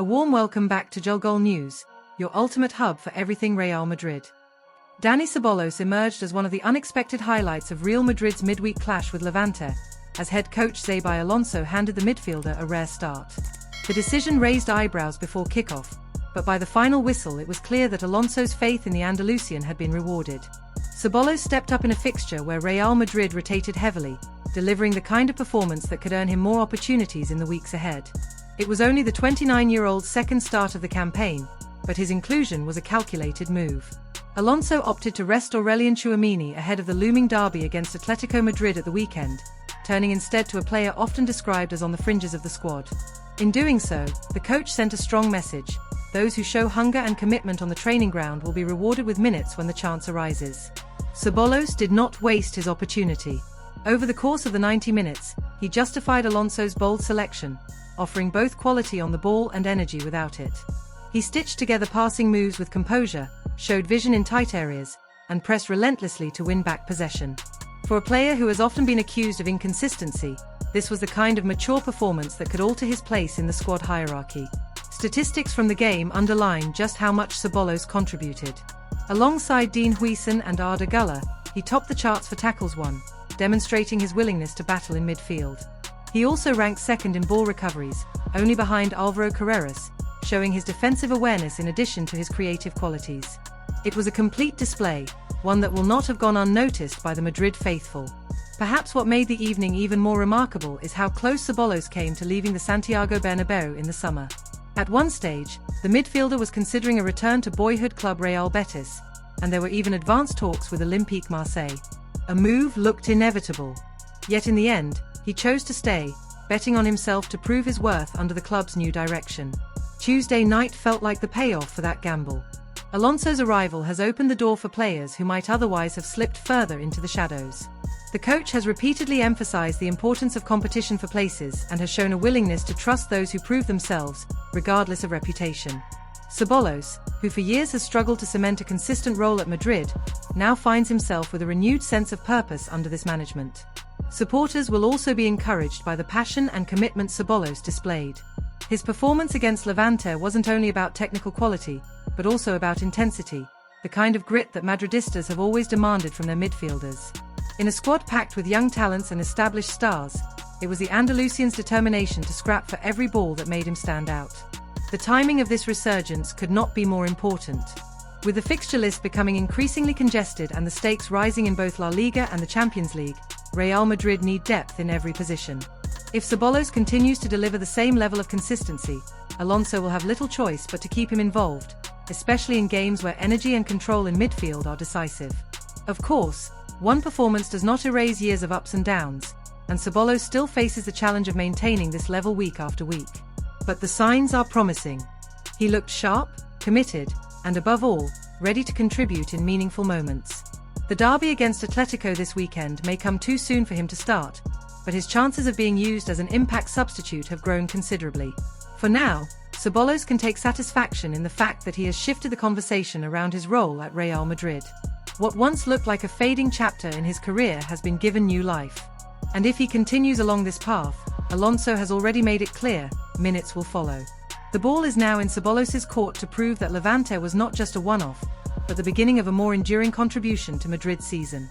A warm welcome back to Jolgol News, your ultimate hub for everything Real Madrid. Dani Ceballos emerged as one of the unexpected highlights of Real Madrid's midweek clash with Levante, as head coach Xabi Alonso handed the midfielder a rare start. The decision raised eyebrows before kickoff, but by the final whistle it was clear that Alonso's faith in the Andalusian had been rewarded. Ceballos stepped up in a fixture where Real Madrid rotated heavily, delivering the kind of performance that could earn him more opportunities in the weeks ahead. It was only the 29-year-old's second start of the campaign, but his inclusion was a calculated move. Alonso opted to rest Aurelien Tchouaméni ahead of the looming derby against Atlético Madrid at the weekend, turning instead to a player often described as on the fringes of the squad. In doing so, the coach sent a strong message: those who show hunger and commitment on the training ground will be rewarded with minutes when the chance arises. Ceballos did not waste his opportunity. Over the course of the 90 minutes, he justified Alonso's bold selection, offering both quality on the ball and energy without it. He stitched together passing moves with composure, showed vision in tight areas, and pressed relentlessly to win back possession. For a player who has often been accused of inconsistency, this was the kind of mature performance that could alter his place in the squad hierarchy. Statistics from the game underline just how much Ceballos contributed. Alongside Huijsen and Arda Güler, he topped the charts for tackles won, demonstrating his willingness to battle in midfield. He also ranked second in ball recoveries, only behind Álvaro Carreras, showing his defensive awareness in addition to his creative qualities. It was a complete display, one that will not have gone unnoticed by the Madrid faithful. Perhaps what made the evening even more remarkable is how close Ceballos came to leaving the Santiago Bernabéu in the summer. At one stage, the midfielder was considering a return to boyhood club Real Betis, and there were even advanced talks with Olympique Marseille. A move looked inevitable. Yet in the end, he chose to stay, betting on himself to prove his worth under the club's new direction. Tuesday night felt like the payoff for that gamble. Alonso's arrival has opened the door for players who might otherwise have slipped further into the shadows. The coach has repeatedly emphasized the importance of competition for places and has shown a willingness to trust those who prove themselves, regardless of reputation. Ceballos, who for years has struggled to cement a consistent role at Madrid, now finds himself with a renewed sense of purpose under this management. Supporters will also be encouraged by the passion and commitment Ceballos displayed. His performance against Levante wasn't only about technical quality, but also about intensity, the kind of grit that Madridistas have always demanded from their midfielders. In a squad packed with young talents and established stars, it was the Andalusian's determination to scrap for every ball that made him stand out. The timing of this resurgence could not be more important. With the fixture list becoming increasingly congested and the stakes rising in both La Liga and the Champions League, Real Madrid need depth in every position. If Ceballos continues to deliver the same level of consistency, Alonso will have little choice but to keep him involved, especially in games where energy and control in midfield are decisive. Of course, one performance does not erase years of ups and downs, and Ceballos still faces the challenge of maintaining this level week after week. But the signs are promising. He looked sharp, committed, and above all, ready to contribute in meaningful moments. The derby against Atlético this weekend may come too soon for him to start, but his chances of being used as an impact substitute have grown considerably. For now, Ceballos can take satisfaction in the fact that he has shifted the conversation around his role at Real Madrid. What once looked like a fading chapter in his career has been given new life. And if he continues along this path, Alonso has already made it clear, minutes will follow. The ball is now in Ceballos' court to prove that Levante was not just a one-off, but the beginning of a more enduring contribution to Madrid's season.